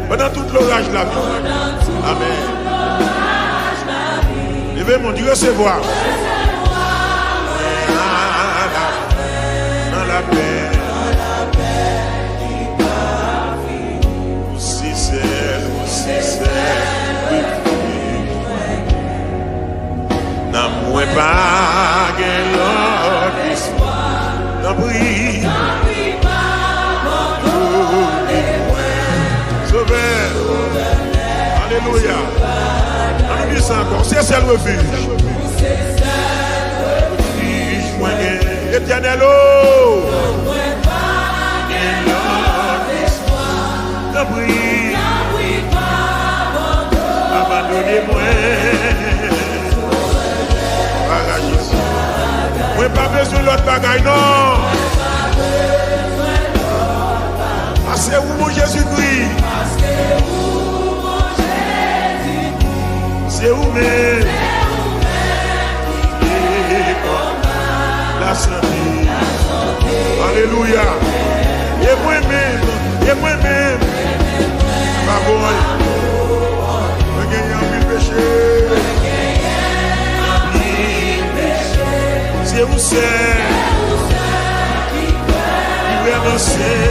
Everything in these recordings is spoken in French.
Pendant tout l'orage de la vie. Amen. Levez mon Dieu, recevoir. Dans la paix. Aussi c'est. N'a moins pas l'autre histoire. N'a pris. Alléluia. On nous dit ça encore. C'est le refuge. Éternel, oh. Abandonnez-moi. Moi pas besoin de l'autre bagaille, non. C'est où mon Jésus-Christ? C'est où même? La santé. Alléluia. Et moi-même. Pas bon. Je gagne un mille péchés. C'est où c'est?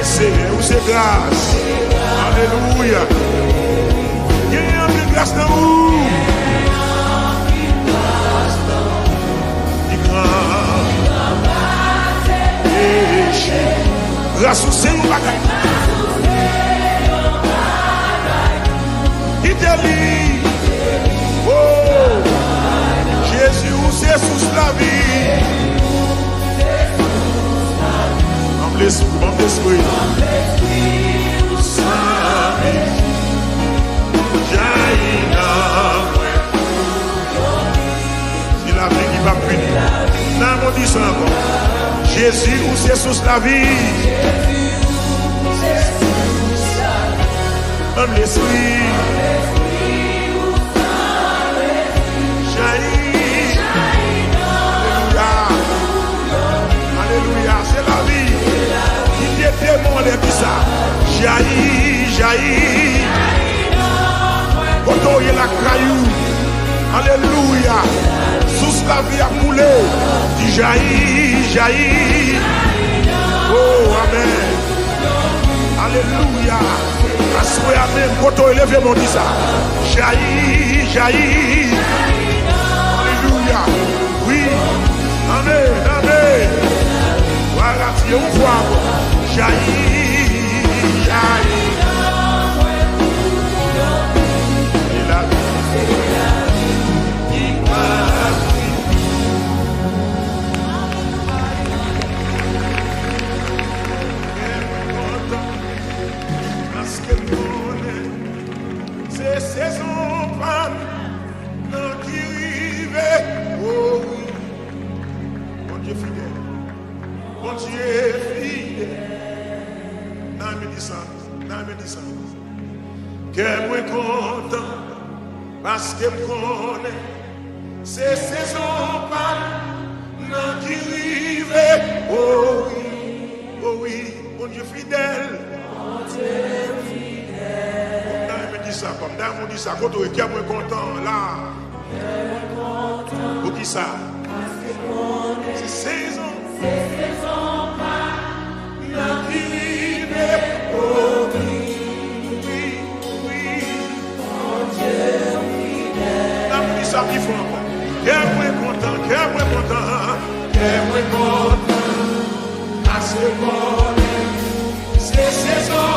C'est où c'est grâce. Alléluia. Il y a une grâce dans vous. Grâce au Seigneur bagaille. Il te lit. Oh, Jésus, c'est sous la vie. L'esprit, c'est la vie qui va punir. Non, on dit ça encore. Jésus, où c'est sous la vie. Dans l'esprit. Jaillit. Alléluia, c'est la vie. Démon de qui ça? Jaillit. Quand on y est la caillou. Alléluia. Sous la vie a coulé. Dit jaillit. Oh, amen. Alléluia. Assoyez amen. Quand on élève mon dit ça. Jaillit. Alléluia. Oui. Amen. Voilà, si on voit. Jaillit. Et la vie parce que c'est saison femme non qui rive. Oh oui, mon Dieu fidèle, mon Dieu fidèle. Que moi content parce que me connaît c'est saison pas non qui rive. Oh oui, mon Dieu fidèle. Comme ça, quand on est moi content là, Pour qui ça? C'est saison. Ça qui font encore. Qu'est-ce content, assez bon, c'est saison.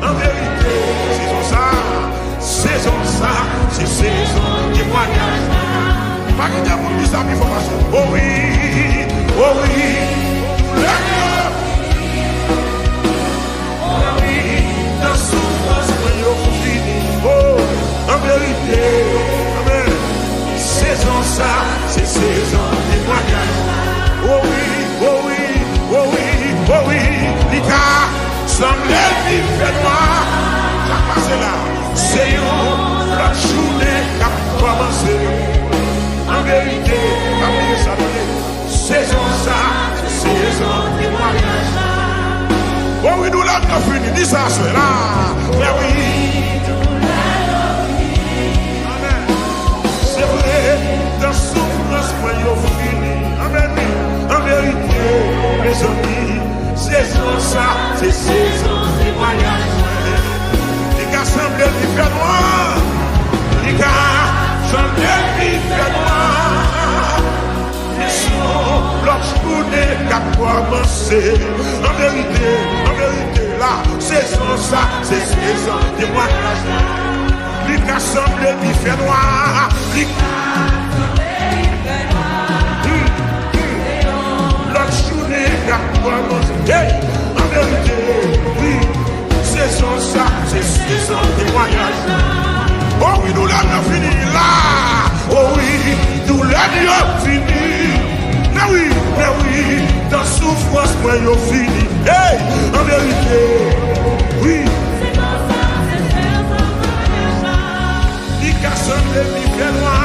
En vérité, saison ça, c'est saison témoignage. Pas qu'il y a beaucoup de information. Oh oui, dans souffrance, oh, en vérité, amen. Saison ça, c'est saison témoignage. Oh oui, Lika. Semble vie fait noir, ça passe là. C'est la journée qui a commencé. En vérité, saison ça, saison témoignage. Oh oui, nous l'avons fini, dis ça, c'est là. Mais oui, amen. C'est vrai, dans souffrance, moi, il fini. Amen. En vérité, mes amis. Saison ça, c'est saison témoignage. Les gars semblent vivre fait noir. Les gars semblent vivre fait noir. Mission, l'autre journée qui a commencé. En vérité, là, saison ça, c'est saison témoignage. Les gars semblent vivre fait noir. Les gars l'autre journée qui a commencé. Hey, en vérité, oui, saison ça, c'est saison témoignage. Oh oui, nous l'avons fini là. Oh oui, nous l'avons fini. Mais oui, dans souffrance, moi, nous fini. Hey, en vérité, oui. Les cassons de l'hiver noir.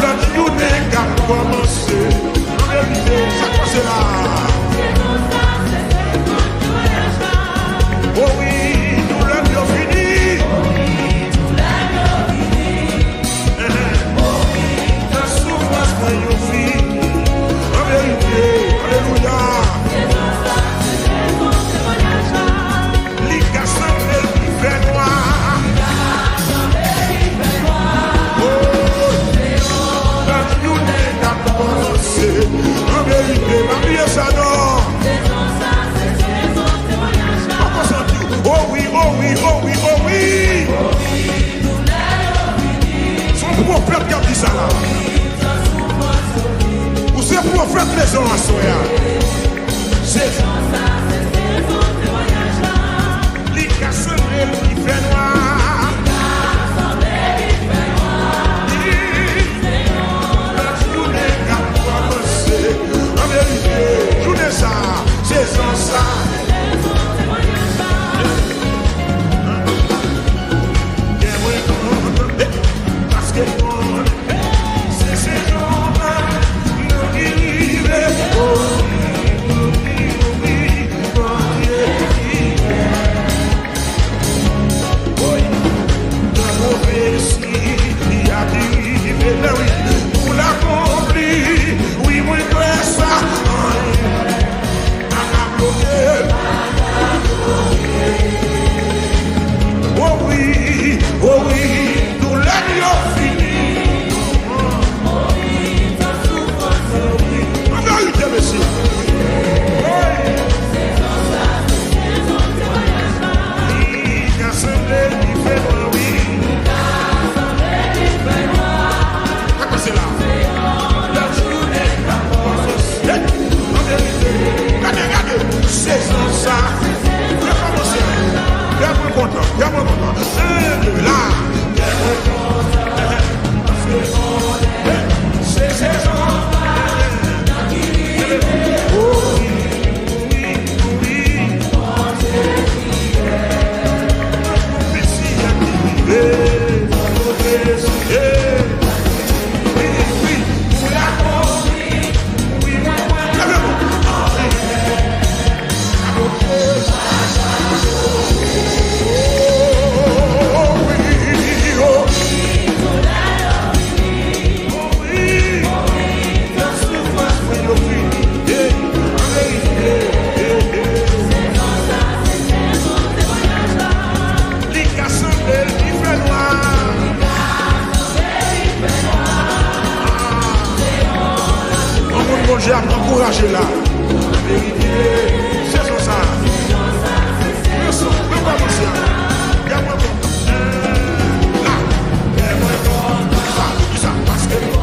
La journée qui a commencé, en vérité, ça passe là. Oh oui, nous l'avons fini. La souffrance, moi, nous fini. En vérité, alléluia. Les cassons de l'hiver noir. En vérité, ma vie est ça non. Oh oui. Son prophète qui a dit ça là. Ou c'est prophète les gens à soya. C'est les casseurs qui fait noir. En vérité, journée ça, saison ça. Parce que c'est saison là, nous vivons. Oh oui, content. Garde-moi content. Là. C'est saison. J'ai encouragé là. La vérité, c'est ça. Le son, le pas monsieur. Garde-moi content. Là. Garde-moi content. Ça, parce que.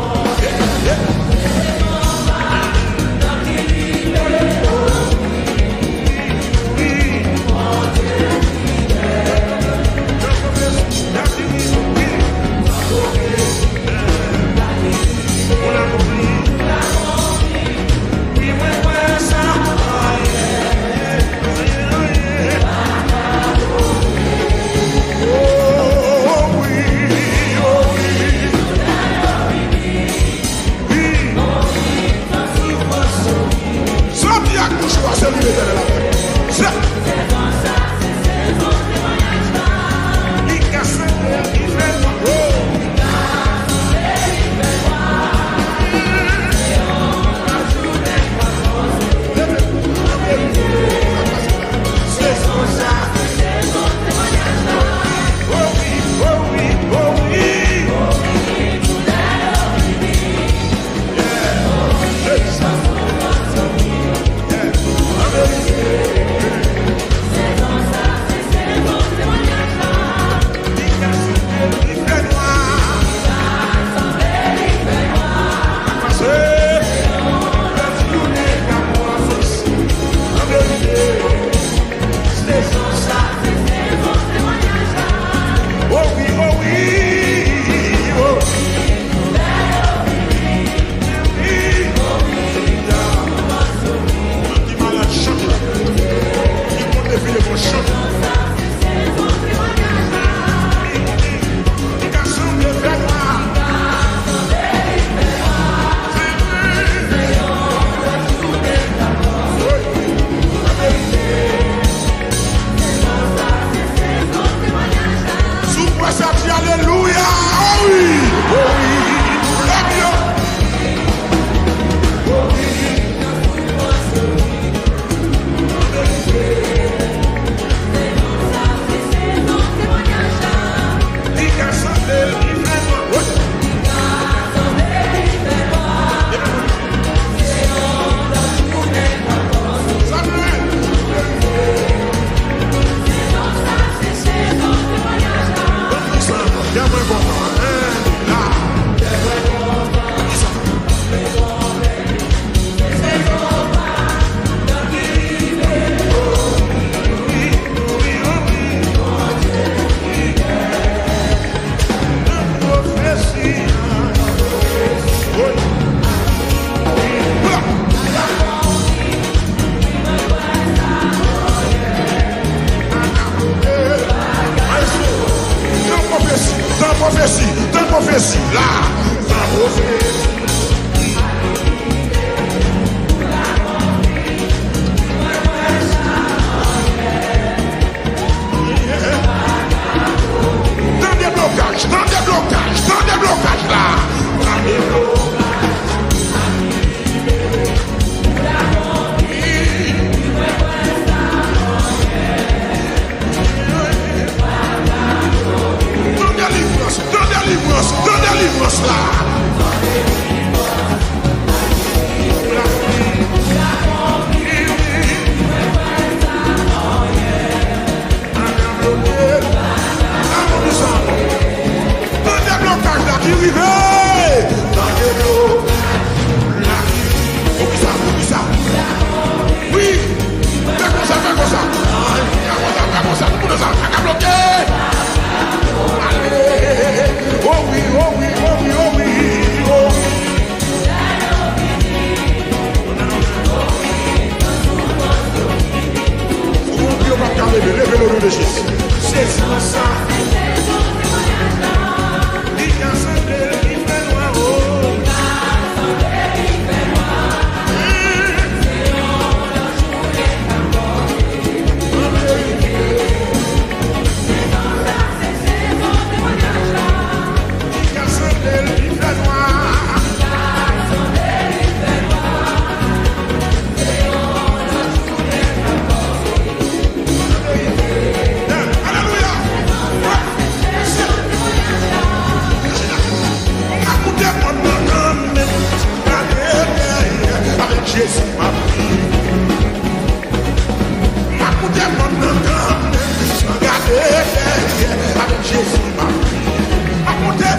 prophétie là, la prophétie. Dans des blocages là, dans des blocages. Dans la délivrance là. Dans des blocages là qui vivent. Dans des blocages là. Oublie ça. Oui. Fais comme ça. Fais comme ça. Tout le monde ça. Bloqué. réfléchisse. C'est ça. Il y a semblé, il fait noir. Jésus m'a pris. Ma coûté mon nom, regardez, avec Jésus m'a pris. Ma coûté.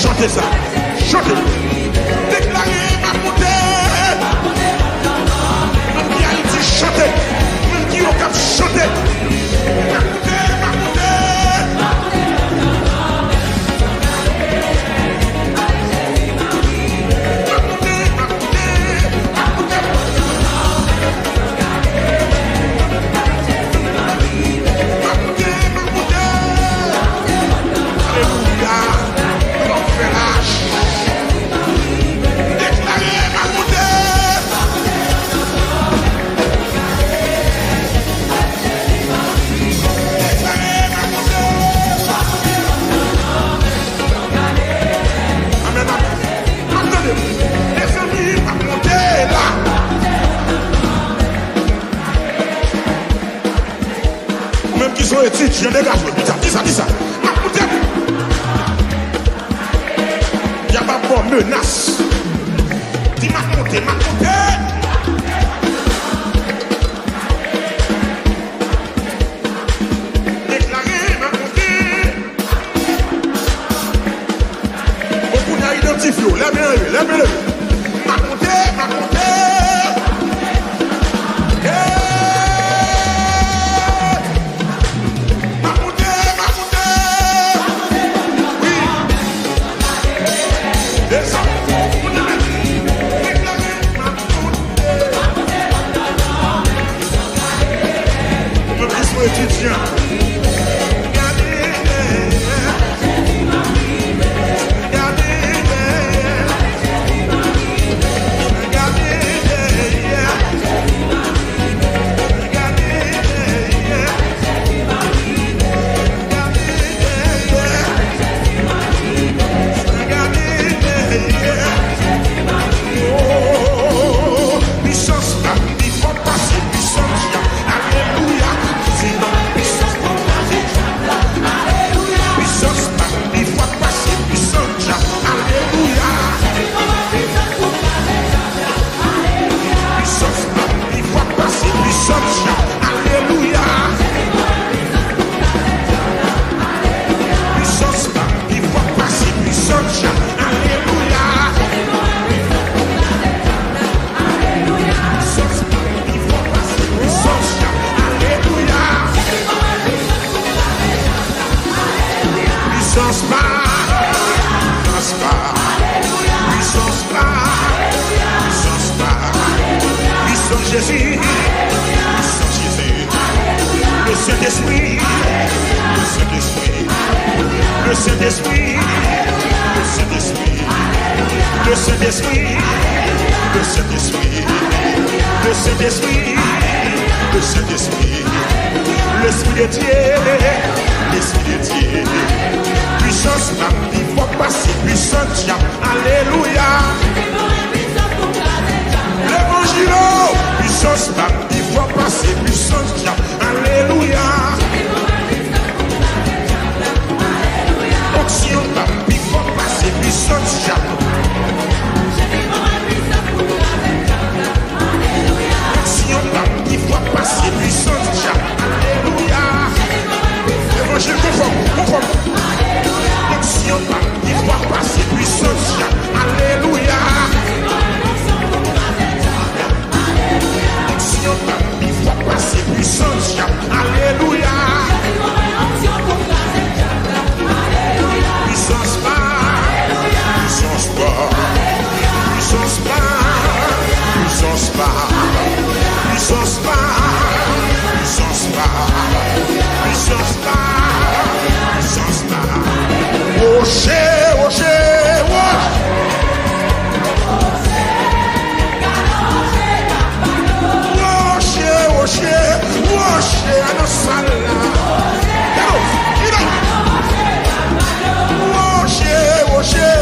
Chantez ça, chantez. Déclarez ma montée. Même qui a dit chanter, même qui a dit chanter. Ma montée, ma montée. Qui sont étudiants, dégage, dis ça. Il n'y a pas de menace. Dis ma montée. Déclarez ma montée. Lève-le. Ma compté. Oui. Descends. Étudiant. Jésus, le Saint-Esprit, le Saint-Esprit, le Saint-Esprit, le Saint-Esprit, le Saint-Esprit, le Saint-Esprit, l'Esprit de Dieu, l'Esprit de Dieu, puissance, il faut passer puissance, alléluia. L'évangile, puissance, il faut passer puissance, alléluia. Onction, il faut passer puissance, onction, il faut passer puissance, alléluia. L'évangile, conforme. Onction, il faut passer puissance, alléluia. Il faut passer puissance, alléluia. Puissance pas, puissance pas, puissance pas, puissance pas, puissance pas, puissance pas, puissance pas, puissance pas. Rocher. Rocher à nos salles. Rocher, mon Dieu.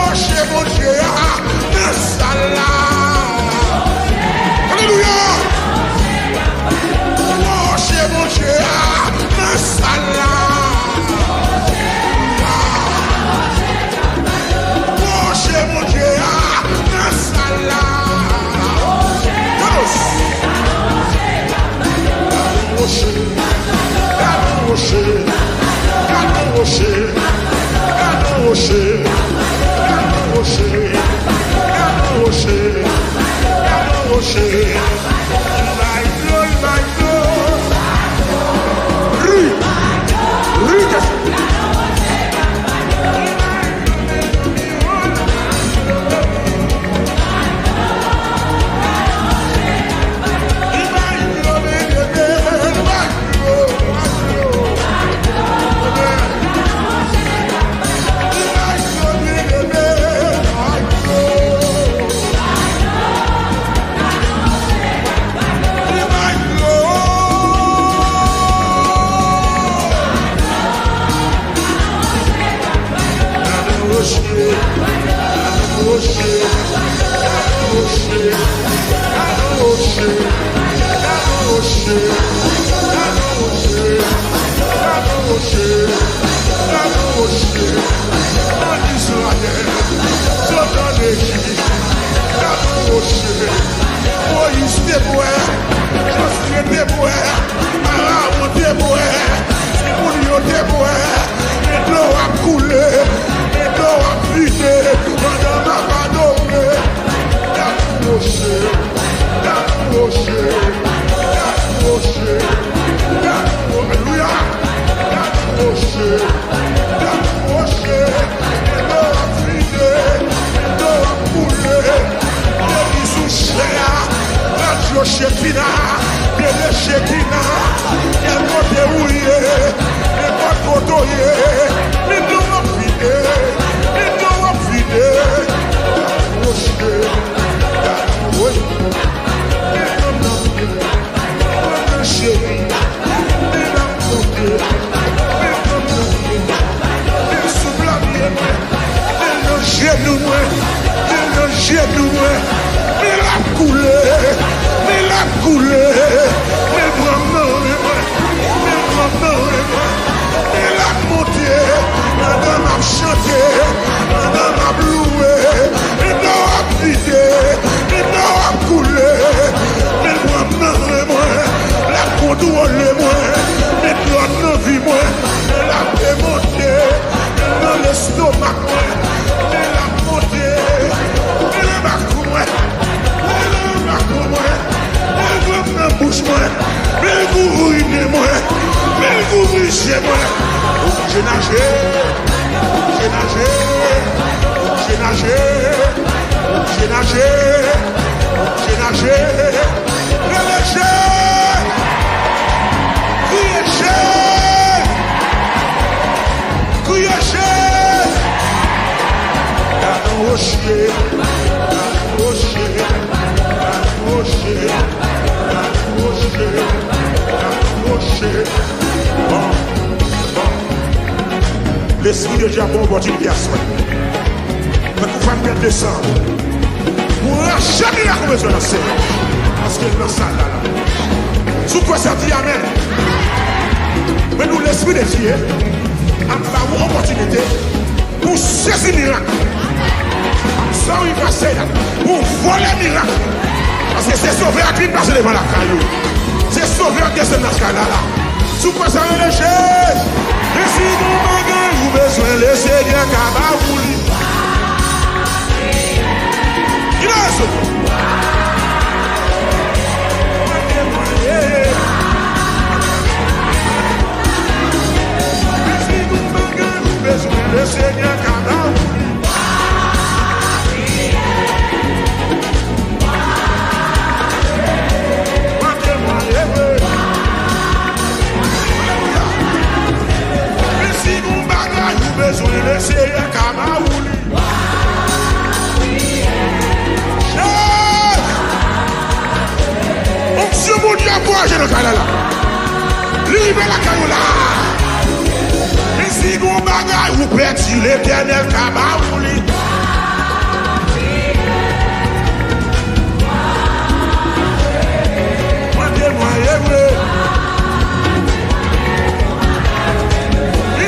Rocher, mon Dieu. Nos salles. Alléluia. Rocher, mon Dieu. genou, mais la couleur, mais la couleur, mais vraiment, mais la montée, madame a chanté, madame a loué, et non a vidé, et non a coulé, mais moi, la contrôle moi, mais la vie moi, la démontée, dans l'estomac moi, mais la montée, et le bacou moi, la bouche moi, mais le goût ruiné moi, mais le goût riche moi. J'ai nagé, j'ai nagé, j'ai nagé, j'ai nagé, j'ai nagé, relâché, couillé, dans le rocher, l'esprit de Dieu a bon opportunité à soi. Mais vous faites perdre de sang. Vous n'avez jamais la besoin de ça. Parce que dans ça là. Sous quoi ça dit amen. Mais nous, l'esprit de Dieu a une opportunité pour saisir miracle. Ça, il va passer là. Pour voler miracle. Parce que c'est sauveur qui passe devant la caillou. C'est sauveur qui est dans ce cas-là. Sous quoi ça va léger. Et si vous m'avez besoin de Seigneur Kabaouli. Il a ce et si vous m'avez besoin de Seigneur Kabaouli. Besoin de Seigneur Kabaouli. On se mon Dieu à voyager dans le cas là. Libre la caillou mais si vous bagaille vous perdez l'éternel Kabaouli.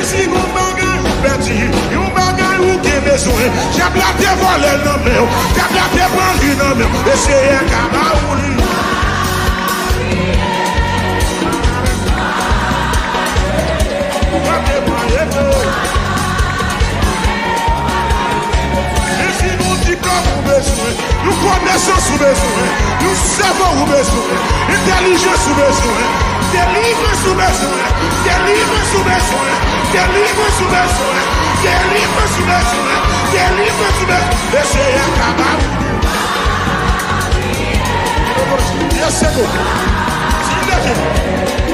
Si vous perdu, yon bagay ou gen besoin. J'ai blaté voler non mais, j'ai blaté prendre non mais, et c'est un Kabaouli. Et si nous diplôme ou besoin, nous connaissons sous besoin, nous savons ou besoin, intelligence ou besoin, délivrance sous besoin, délivrance sous besoin. Délivrance sous besoin, délivrance sous besoin, délivrance sous besoin. Laissez un Kabaouli. Yes, c'est bon. C'est bien.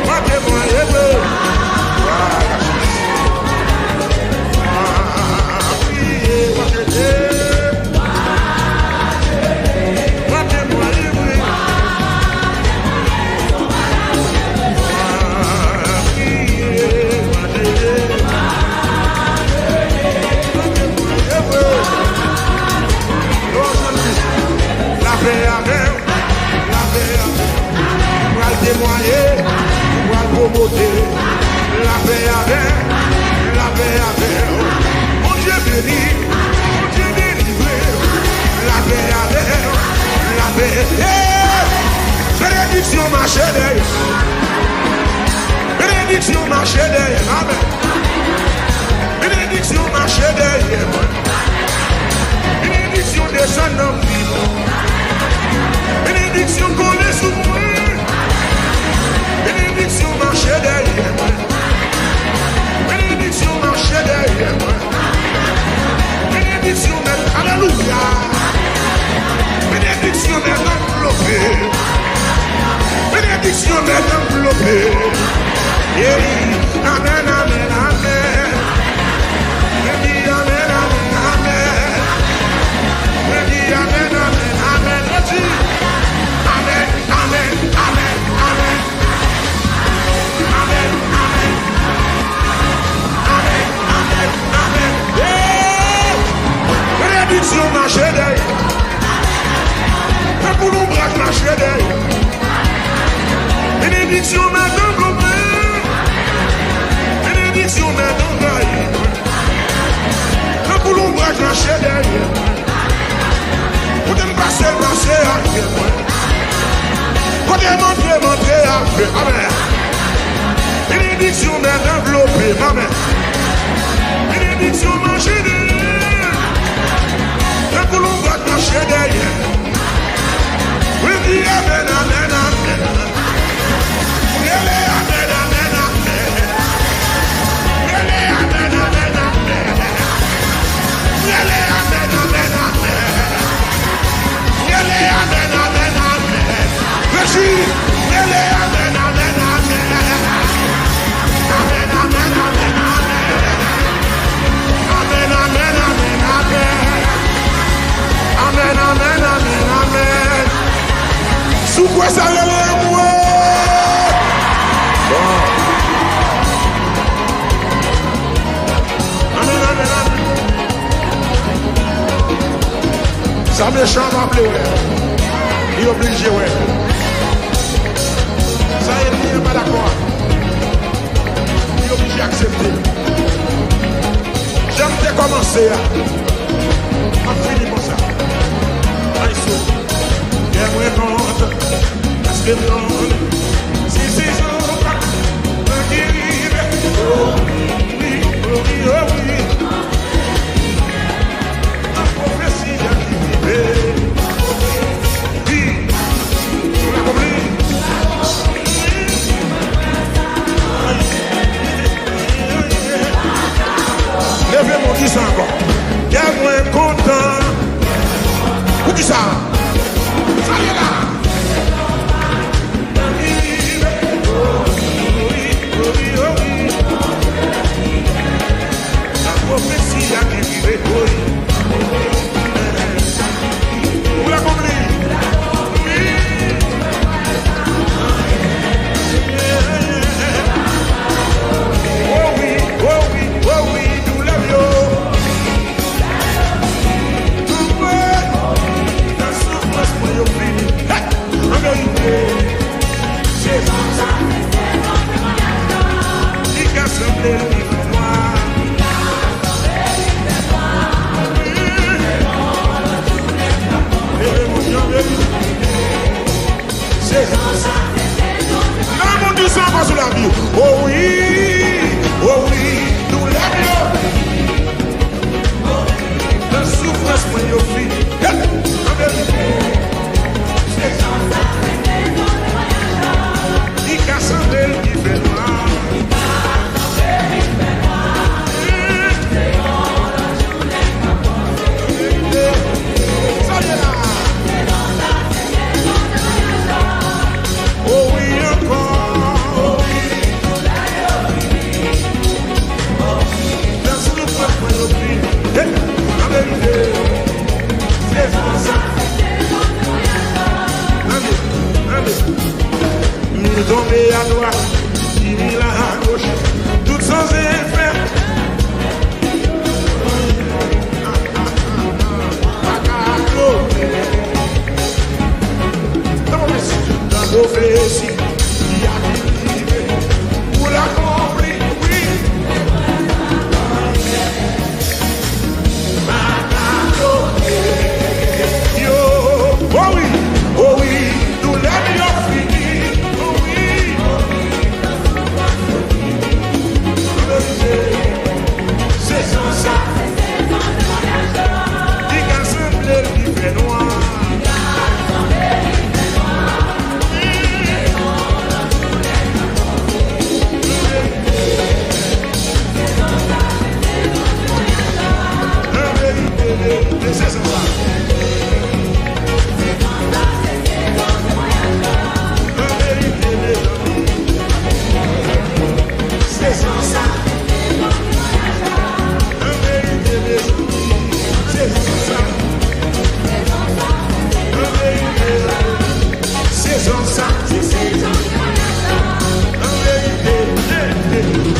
Matez-moi, la paix avec, mon Dieu béni, mon Dieu délivré, la paix avec, la paix. Bénédiction marché derrière, bénédiction marché derrière, amen. Bénédiction marché derrière, bénédiction descend dans le vide, bénédiction collée sous moi. Bénédiction marché derrière moi. Bénédiction marché derrière moi. Bénédiction m'est alléluia. Bénédiction m'est enveloppée. Bénédiction m'est enveloppée. Amen, amen, amen. Amen, amen, amen. Amen, amen, amen. Amen, amen, amen, amen. Bénédiction marché derrière. marcher derrière. Bénédiction m'a développé. Bénédiction m'a envahi. Le boulot va marcher derrière. Vous devez passer après moi. Vous devez montrer après. Amen. Bénédiction m'a enveloppé. Amen. Bénédiction m'a gêné. Le boulot va marcher derrière. Oui, amen, amen, amen. Oui, amen, amen, amen. Oui, amen, amen, amen. Oui, amen, amen, amen. Oui, amen, amen, amen. Merci. Oui, amen, amen, amen. Amen, amen, amen, amen. Amen, amen, amen, amen. Amen, amen, amen, amen. Sous quoi ça relève moi? Bon. Amen, amen, amen. Ça méchant m'a appelé, ouais. Il est obligé, ouais. Ça y est, il n'est pas d'accord. Il est obligé d'accepter. J'aime bien commencer. On finit comme ça. J'aimerais compte, parce que non, si c'est ça, on qui arrive, oh oui, oh oui, oh oui. La prophétie a qui vivait, oui, on l'a compris. Levez mon dis encore, j'aimerais content. Où dit ça? Ça y est là. La prophétie a qui vivait. Vous la comprenez? Oh oui, oh oui, oh oui, nous l'avions. Oh oui, nous l'avions. La souffrance, moi, yo fini. En vérité, c'est ça. Il casse un bel qui fait noir. Ça y est là. Oh oui, encore. La souffrance, moi, yo fini. En vérité, c'est ça. Nous tomber à droite, il est là à gauche, tout sans effet. Dans la prophétie, il y a qui vivait, vous la compris, oui. Yo, oh oui, nous l'avions fini. C'est ça. Il a semblé qui fait noir.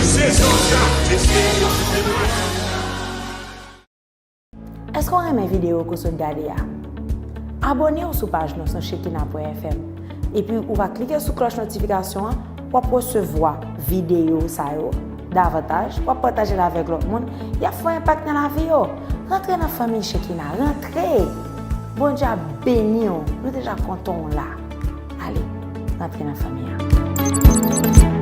C'est ça. Est-ce qu'on aime mes vidéos que vous regardez? abonnez-vous sur la page sur Shekina.fm. Et puis, vous va cliquer sur la cloche notification pour recevoir vidéo davantage, pour partager avec l'autre monde. Il y a un impact dans la vie. Rentrez dans la famille Shekina, rentrez. Bon Dieu béni, nous déjà contents là. Allez, rentrez dans la famille.